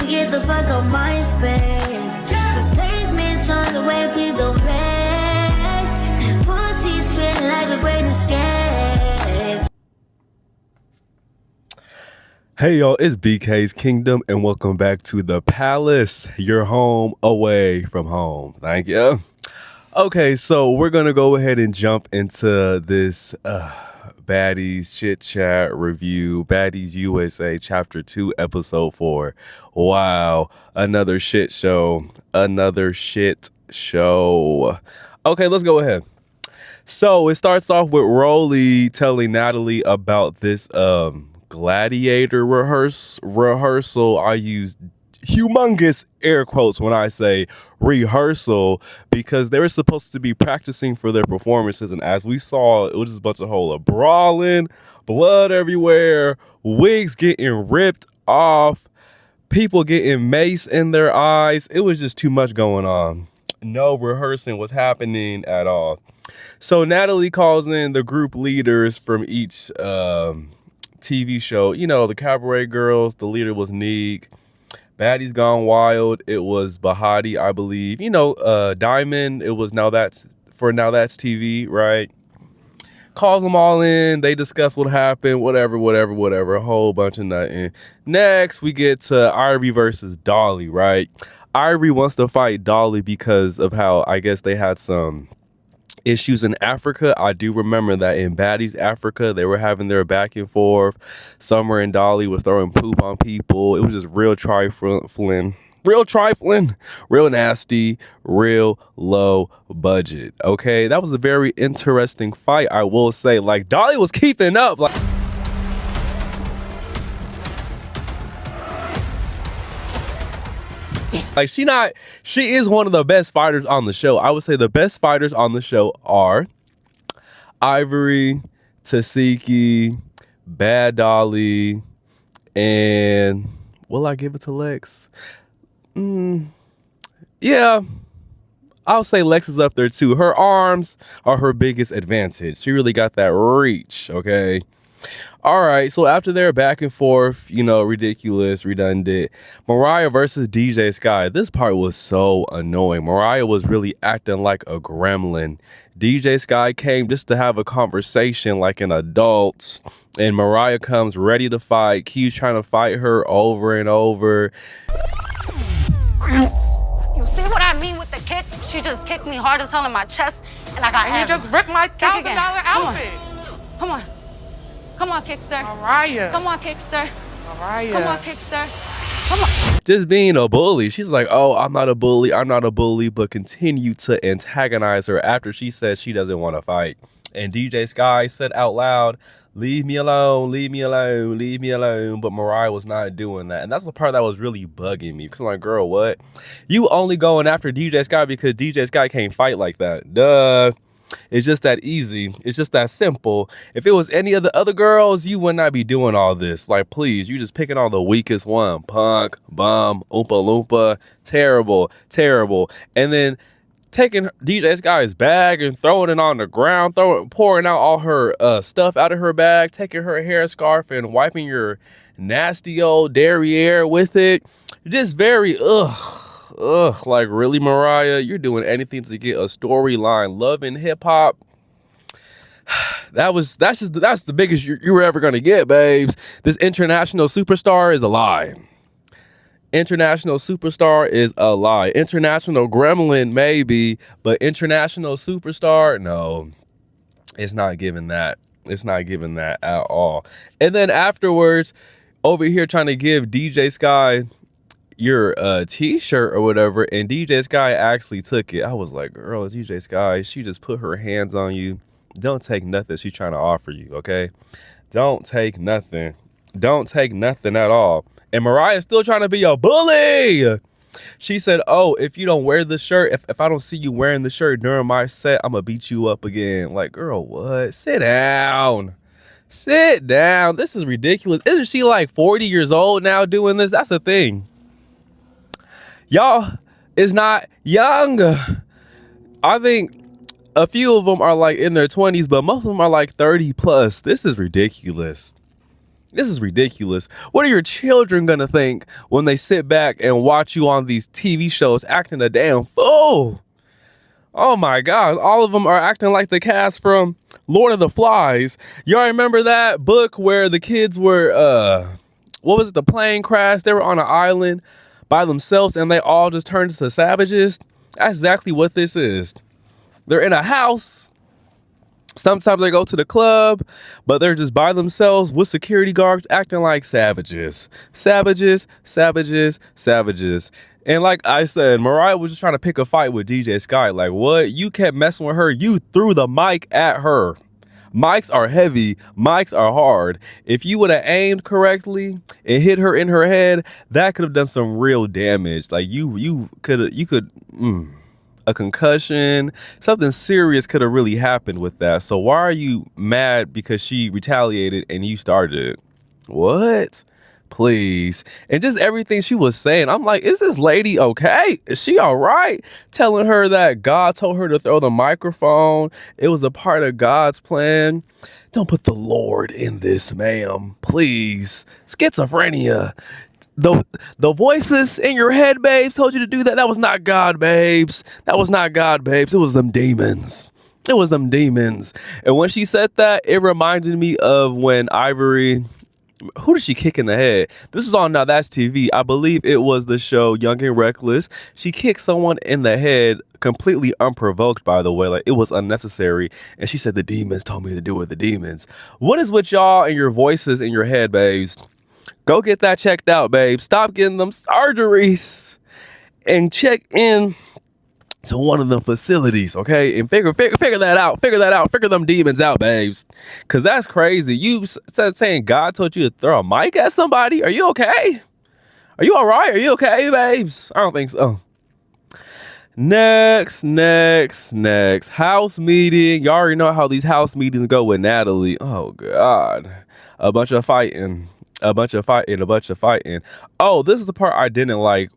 get the fuck on my space. Replacements on the way, please don't pay. Pussy spin like a great escape. Hey y'all, it's BK's Kingdom and welcome back to the Palace, your home away from home. Thank you. Okay, so we're gonna go ahead and jump into this Baddies Chit Chat review, Baddies USA Chapter 2, Episode 4. Wow, another shit show. Another shit show. Okay, let's go ahead. So it starts off with Rolly telling Natalie about this gladiator rehearsal. I use humongous air quotes when I say rehearsal because they were supposed to be practicing for their performances, and as we saw, it was just a bunch of whole brawling, blood everywhere, wigs getting ripped off, people getting mace in their eyes. It was just too much going on. No rehearsing was happening at all. So Natalie calls in the group leaders from each TV show. You know, the Cabaret Girls, the leader was Neek. Baddies Gone Wild, it was Bahati, I believe. You know, Diamond, it was Now That's TV, right? Calls them all in. They discuss what happened, whatever. A whole bunch of nothing. Next, we get to Ivory versus Dolly, right? Ivory wants to fight Dolly because of how, I guess, they had some issues in Africa. I do remember that in Baddies Africa, they were having their back and forth. Summer and Dolly was throwing poop on people. It was just real trifling, real nasty, real low budget. Okay, that was a very interesting fight, I will say. Like, Dolly was keeping up. Like, she is one of the best fighters on the show. I would say the best fighters on the show are Ivory, Tasiki, Bad Dolly, and will I give it to Lex? Yeah, I'll say Lex is up there too. Her arms are her biggest advantage. She really got that reach, okay? All right, so after their back and forth, you know, ridiculous, redundant, Mariah versus DJ Sky. This part was so annoying. Mariah was really acting like a gremlin. DJ Sky came just to have a conversation like an adult, and Mariah comes ready to fight. Q's trying to fight her over and over. You see what I mean with the kick? She just kicked me hard as hell in my chest, and I got And you just ripped my $1,000 outfit. Come on. Come on, Kickster. Mariah. Come on, Kickster. Mariah. Come on, Kickster. Come on. Just being a bully. She's like, oh, I'm not a bully, but continue to antagonize her after she said she doesn't want to fight. And DJ Sky said out loud, leave me alone, leave me alone, leave me alone. But Mariah was not doing that. And that's the part that was really bugging me. Because I'm like, girl, what? You only going after DJ Sky because DJ Sky can't fight like that. Duh. It's just that easy. It's just that simple. If it was any of the other girls, you would not be doing all this. Like, please, you just picking on the weakest one. Punk, bum, oompa loompa. Terrible, terrible. And then taking DJ Sky's bag and throwing it on the ground, pouring out all her stuff out of her bag, taking her hair scarf and wiping your nasty old derriere with it. Just very, like, really, Mariah? You're doing anything to get a storyline. Love and hip hop. That's the biggest you were ever gonna get, babes. This international superstar is a lie. International superstar is a lie. International gremlin, maybe, but international superstar, no. It's not giving that. It's not giving that at all. And then afterwards, over here trying to give DJ Sky your t-shirt or whatever, and DJ Sky actually took it. I was like, girl, it's DJ Sky. She just put her hands on you. Don't take nothing she's trying to offer you, okay? Don't take nothing. Don't take nothing at all. And Mariah's still trying to be a bully. She said, oh, if you don't wear the shirt, if I don't see you wearing the shirt during my set, I'm gonna beat you up again. Like, girl, what? Sit down. Sit down. This is ridiculous. Isn't she like 40 years old now doing this? That's the thing. Y'all is not young. I think a few of them are like in their 20s, but most of them are like 30 plus. This is ridiculous. This is ridiculous. What are your children gonna think when they sit back and watch you on these TV shows acting a damn fool? Oh my God, all of them are acting like the cast from Lord of the Flies. Y'all remember that book where the kids were, what was it, the plane crash? They were on an island by themselves and they all just turned into savages. That's exactly what this is. They're in a house. Sometimes they go to the club, but they're just by themselves with security guards acting like savages. Savages, savages, savages. And like I said, Mariah was just trying to pick a fight with DJ Sky. Like, what? You kept messing with her. You threw the mic at her. Mics are heavy. Mics are hard. If you would have aimed correctly and hit her in her head, that could have done some real damage. Like you could a concussion, something serious could have really happened with that. So why are you mad because she retaliated and you started it? What? Please. And just everything she was saying, I'm like, is this lady okay? Is she all right? Telling her that God told her to throw the microphone. It was a part of God's plan. Don't put the Lord in this, ma'am. Please. Schizophrenia. The voices in your head, babes, told you to do that. That was not God, babes. That was not God, babes. It was them demons. It was them demons. And when she said that, it reminded me of when Ivory, who did she kick in the head? This is on Now That's TV. I believe it was the show Young and Reckless. She kicked someone in the head completely unprovoked, by the way. Like, it was unnecessary. And she said, the demons told me to do it, the demons. What is with y'all and your voices in your head, babes? Go get that checked out, babe. Stop getting them surgeries and check in to one of the facilities, okay? And figure that out. Figure that out. Figure them demons out, babes. Because that's crazy. You said saying God told you to throw a mic at somebody. Are you okay? Are you all right? Are you okay, babes? I don't think so. Next. House meeting. You already know how these house meetings go with Natalie. Oh, God. A bunch of fighting. Oh, this is the part I didn't like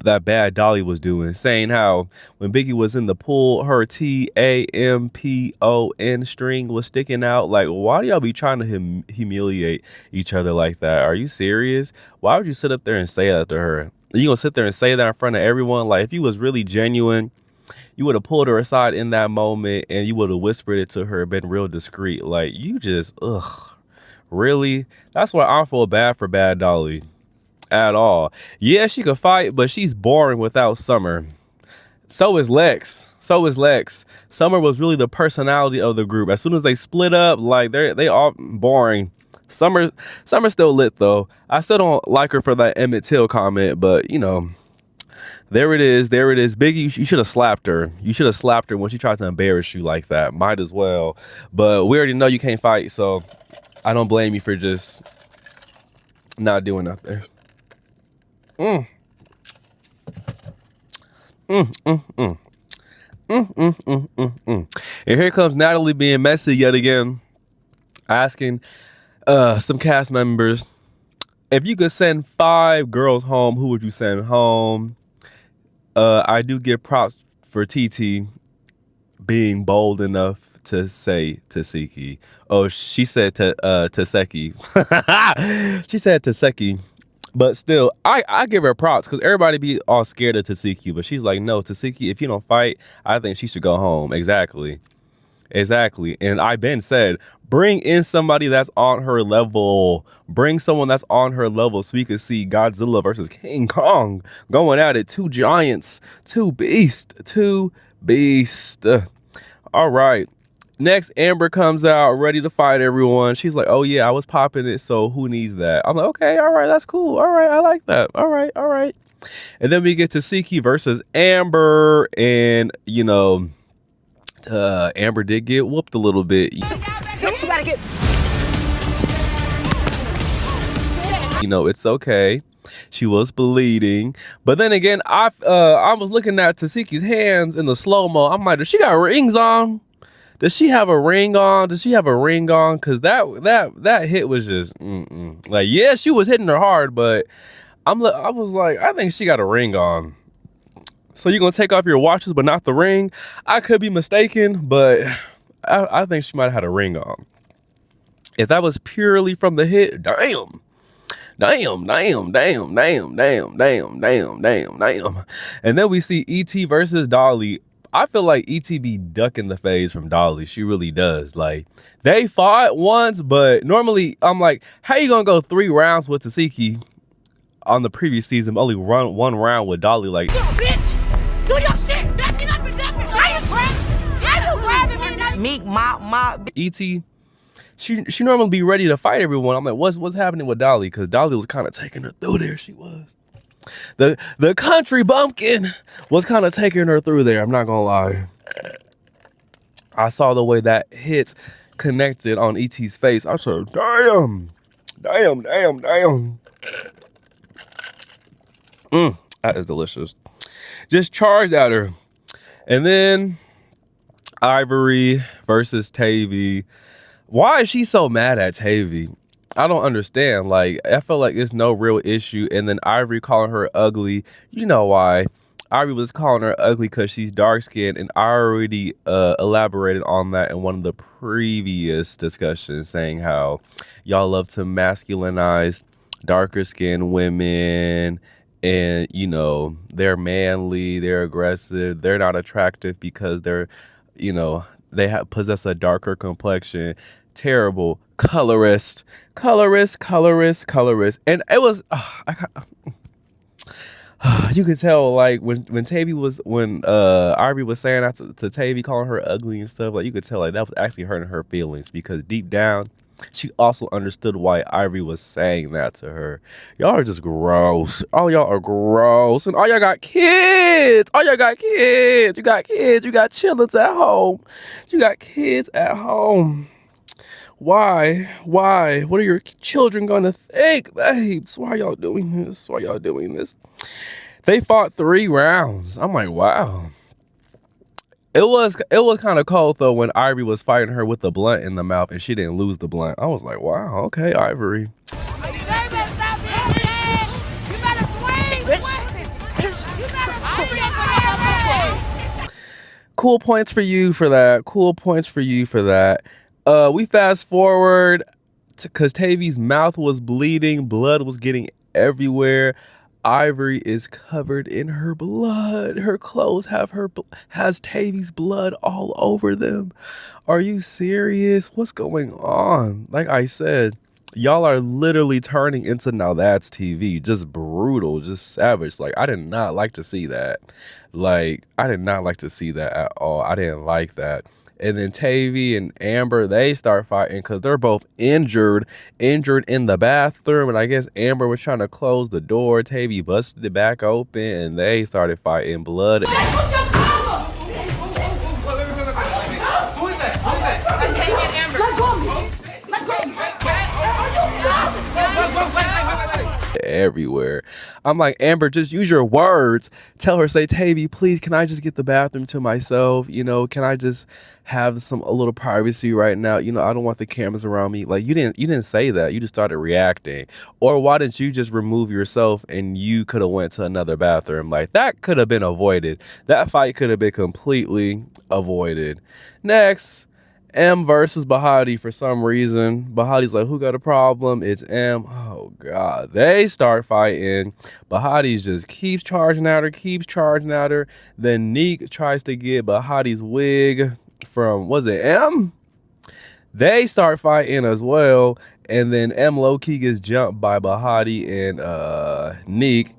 that Bad Dolly was doing, saying how when Biggie was in the pool, her TAMPON string was sticking out. Like, why do y'all be trying to humiliate each other like that? Are you serious? Why would you sit up there and say that to her? You gonna sit there and say that in front of everyone? Like, if you was really genuine, you would have pulled her aside in that moment and you would have whispered it to her, been real discreet. Like, you just, really? That's why I feel bad for Bad Dolly at all. Yeah, she could fight, but she's boring without Summer. So is Lex. Summer was really the personality of the group. As soon as they split up, like they all boring. Summer's still lit though. I still don't like her for that Emmett Till comment, but you know, there it is. Biggie, you should have slapped her. You should have slapped her when she tried to embarrass you like that. Might as well. But we already know you can't fight, so I don't blame you for just not doing nothing. And here comes Natalie being messy yet again, asking some cast members, if you could send 5 girls home, who would you send home? I do give props for TT being bold enough to say Taseki. Oh, she said Taseki. She said Taseki. But still, I give her props because everybody be all scared of Taseki. But she's like, no, Taseki, if you don't fight, I think she should go home. Exactly. And I been said, bring in somebody that's on her level. Bring someone that's on her level so we could see Godzilla versus King Kong going at it. 2 giants, 2 beasts. All right. Next, Amber comes out ready to fight everyone. She's like, oh yeah, I was popping it, so who needs that? I'm like, okay, all right, that's cool. All right, I like that. All right. And then we get to Taseki versus Amber, and you know, Amber did get whooped a little bit. You know, it's okay. She was bleeding, but then again, I was looking at Taseki's hands in the slow mo. I'm like, does she got rings on? Does she have a ring on? Because that hit was just like, yeah, she was hitting her hard, but I was like, I think she got a ring on. So you're gonna take off your watches but not the ring? I could be mistaken, but I think she might have had a ring on. If that was purely from the hit, damn. Damn. And then we see E.T. versus Dolly. I feel like E.T. be ducking the phase from Dolly. She really does. Like, they fought once, but normally I'm like, how you gonna go 3 rounds with Tasiki on the previous season, only run 1 round with Dolly? Like, Yo, bitch! Do your shit! Back me up and duck me! Why you grabbing me? Meek, my. E.T., she normally be ready to fight everyone. I'm like, what's happening with Dolly? Because Dolly was kind of taking her through there. She was. The country bumpkin was kind of taking her through there. I'm not gonna lie. I saw the way that hit connected on E.T.'s face. I said, damn. That is delicious. Just charged at her. And then Ivory versus Tavy. Why is she so mad at Tavy? I don't understand. Like, I feel like it's no real issue. And then Ivory calling her ugly. You know why? Ivory was calling her ugly because she's dark skinned, and I already elaborated on that in one of the previous discussions, saying how y'all love to masculinize darker skinned women, and you know, they're manly, they're aggressive, they're not attractive because they're, you know, they possess a darker complexion. Terrible. Colorist. And it was you could tell, like, when Tavy was, when Ivory was saying that to Tavy, calling her ugly and stuff, like, you could tell, like, that was actually hurting her feelings, because deep down she also understood why Ivory was saying that to her. Y'all are just gross. All y'all are gross. And all y'all got kids. You got chillins at home. You got kids at home. Why? What are your children gonna think, babes? Why are y'all doing this? They fought 3 rounds. I'm like, wow. It was kind of cold though when Ivory was fighting her with the blunt in the mouth and she didn't lose the blunt. I was like, wow, okay, Ivory. Cool points for you for that. We fast forward because Tavy's mouth was bleeding, blood was getting everywhere. Ivory is covered in her blood. Her clothes has Tavy's blood all over them. Are you serious? What's going on? Like I said, y'all are literally turning into Now That's TV. Just brutal, just savage. Like, I did not like to see that. At all. I didn't like that. And then Tavy and Amber, they start fighting because they're both injured in the bathroom. And I guess Amber was trying to close the door. Tavy busted it back open and they started fighting. Blood. Who is that? That's Tavy and Amber. Everywhere. I'm like, Amber, just use your words. Tell her, say, Tavy, please, can I just get the bathroom to myself? You know, can I just have a little privacy right now? You know, I don't want the cameras around me. Like, you didn't say that. You just started reacting. Or why didn't you just remove yourself and you could have went to another bathroom? Like, that could have been avoided. That fight could have been completely avoided. Next, M versus Baddies. For some reason, Baddies like, who got a problem? It's M. Oh God. They start fighting. Baddies just keeps charging at her. Then Neek tries to get Baddies' wig from, was it M? They start fighting as well. And then M low-key gets jumped by Baddies and Neek.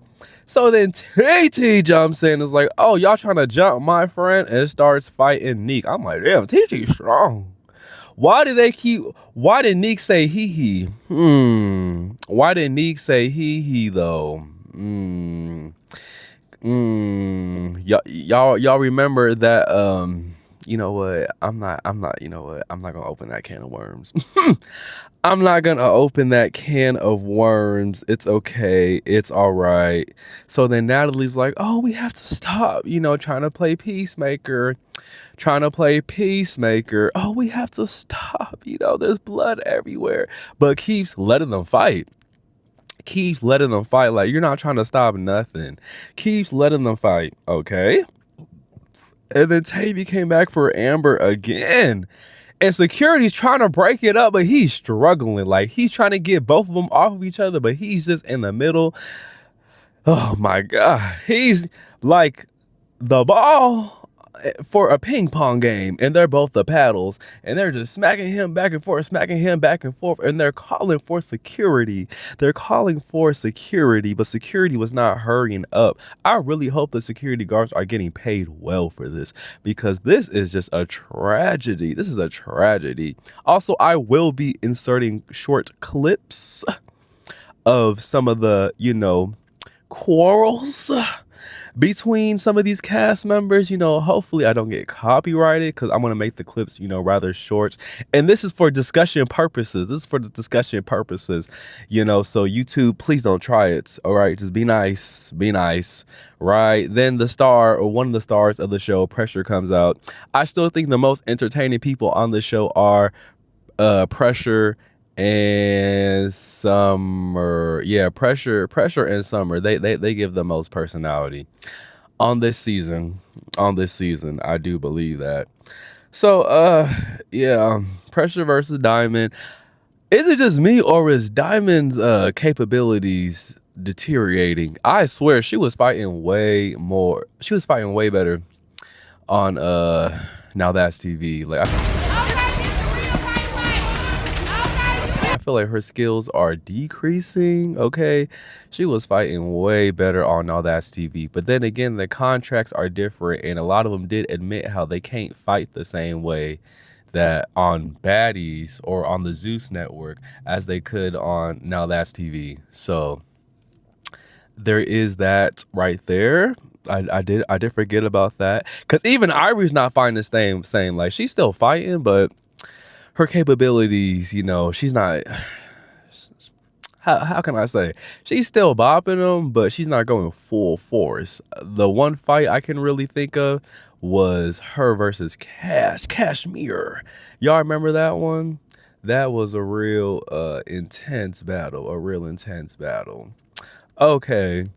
So then TT jumps in and is like, oh, y'all trying to jump my friend, and starts fighting Neek. I'm like, damn, TT's strong. Why did Neek say hee? Why did Neek say hee though? Y'all remember that, you know what? I'm not gonna open that can of worms. I'm not gonna open that can of worms. It's okay. It's all right. So then Natalie's like, oh, we have to stop, trying to play peacemaker. Oh, we have to stop. There's blood everywhere. But keeps letting them fight. Like, you're not trying to stop nothing. Keeps letting them fight. Okay. And then Tavy came back for Amber again. And security's trying to break it up, but he's struggling. Like, he's trying to get both of them off of each other, but he's just in the middle. Oh my God. He's like the ball for a ping pong game, and they're both the paddles, and they're just smacking him back and forth, and they're calling for security. But security was not hurrying up. I really hope the security guards are getting paid well for this, because this is just a tragedy. This is a tragedy. Also, I will be inserting short clips of some of the, quarrels between some of these cast members. Hopefully I don't get copyrighted, because I'm going to make the clips, rather short. And this is for discussion purposes. So YouTube, please don't try it. All right. Just be nice. Right. Then the star, or one of the stars of the show, Pressure, comes out. I still think the most entertaining people on the show are Pressure and Summer. Yeah, Pressure and Summer. They give the most personality on this season. I do believe that. So Pressure versus Diamond. Is it just me, or is Diamond's capabilities deteriorating? I swear she was fighting way better on Now That's TV. Like, I feel like her skills are decreasing. Okay, she was fighting way better on Now That's TV, but then again, the contracts are different, and a lot of them did admit how they can't fight the same way that on Baddies or on the Zeus network as they could on Now That's TV. So there is that right there. I did forget about that, because even Ivory's not fighting the same. Like, she's still fighting, but her capabilities, she's not, how can I say? She's still bopping them, but she's not going full force. The one fight I can really think of was her versus Kashmir. Y'all remember that one? That was a real intense battle. Okay.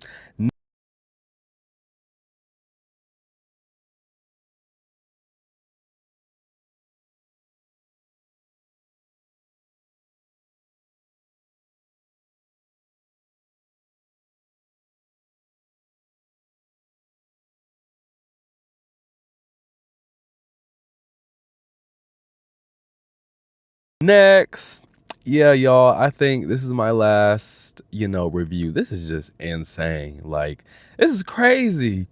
Next, y'all, I think this is my last, review. This is just insane. Like, this is crazy.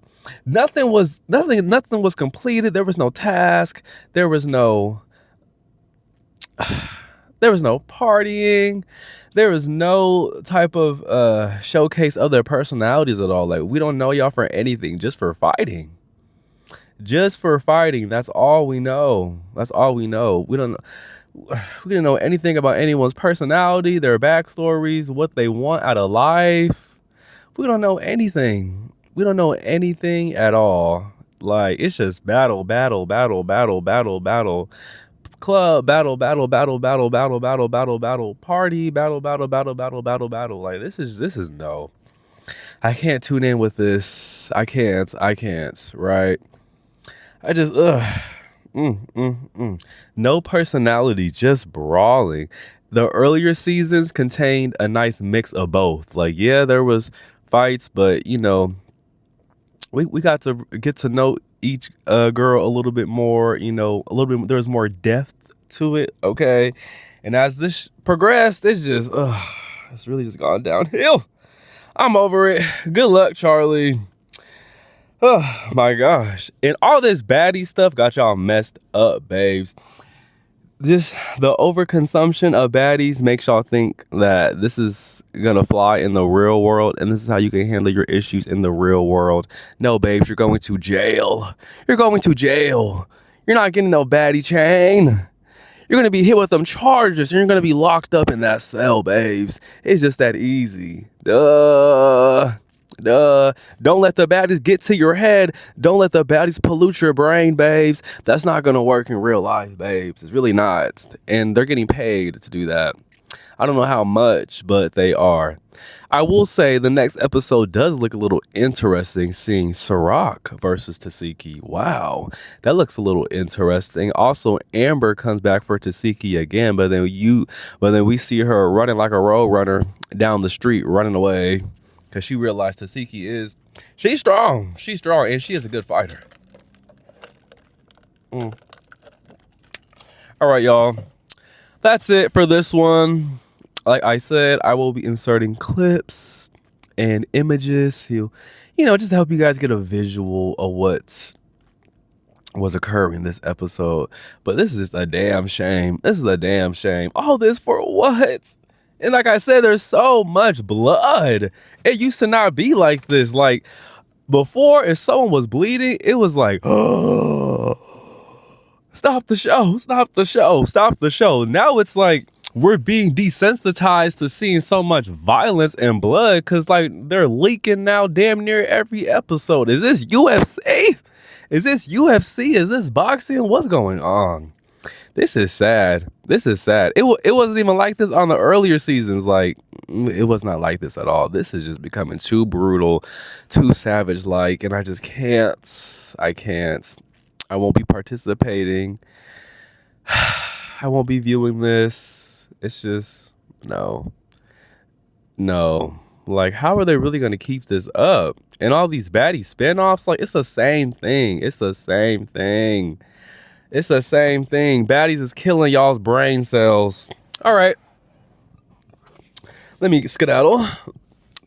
Nothing was completed. There was no task. There was no partying. There was no type of showcase of their personalities at all. Like, we don't know y'all for anything, just for fighting. That's all we know. We didn't know anything about anyone's personality, their backstories, what they want out of life. We don't know anything. At all. Like, it's just battle, battle, battle, battle, battle, battle. Club, battle, battle, battle, battle, battle, battle, battle, battle, party, battle, battle, battle, battle, battle, battle. Like, this is no. I can't tune in with this. I can't, right? I just, No personality, just brawling. The earlier seasons contained a nice mix of both. Like, yeah, there was fights, but we got to get to know each girl a little bit more. There was more depth to it. Okay, and as this progressed, it's really just gone downhill. I'm over it. Good luck, Charlie. Oh my gosh. And all this baddie stuff got y'all messed up, babes. Just the overconsumption of baddies makes y'all think that this is gonna fly in the real world, and this is how you can handle your issues in the real world. No, babes, you're going to jail. You're not getting no baddie chain. You're gonna be hit with them charges, and you're gonna be locked up in that cell, babes. It's just that easy. Duh. Don't let the baddies get to your head. Don't let the baddies pollute your brain, babes. That's not gonna work in real life, babes. It's really not. And they're getting paid to do that. I don't know how much, but they are. I will say the next episode does look a little interesting, seeing Sirach versus Tasiki. Wow, that looks a little interesting. Also, Amber comes back for Tasiki again, but then we see her running like a road runner down the street, running away because she realized Tasiki she's strong, and she is a good fighter. All right, y'all. That's it for this one. Like I said, I will be inserting clips and images to, just to help you guys get a visual of what was occurring this episode. But this is just a damn shame. All this for what? And like I said, there's so much blood. It used to not be like this. Like before, if someone was bleeding, it was like, oh, stop the show. Now it's like, we're being desensitized to seeing so much violence and blood because like they're leaking now damn near every episode. Is this UFC? Is this boxing? What's going on? This is sad. It wasn't even like this on the earlier seasons. Like it was not like this at all. This is just becoming too brutal, too savage like, and I just can't. I won't be participating. I won't be viewing this. It's just, no. Like, how are they really going to keep this up? And all these Baddies spinoffs, like, it's the same thing. Baddies is killing y'all's brain cells. All right. Let me skedaddle.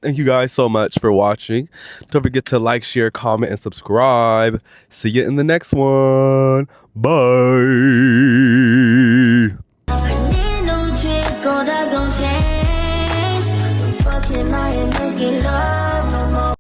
Thank you guys so much for watching. Don't forget to like, share, comment, and subscribe. See you in the next one. Bye.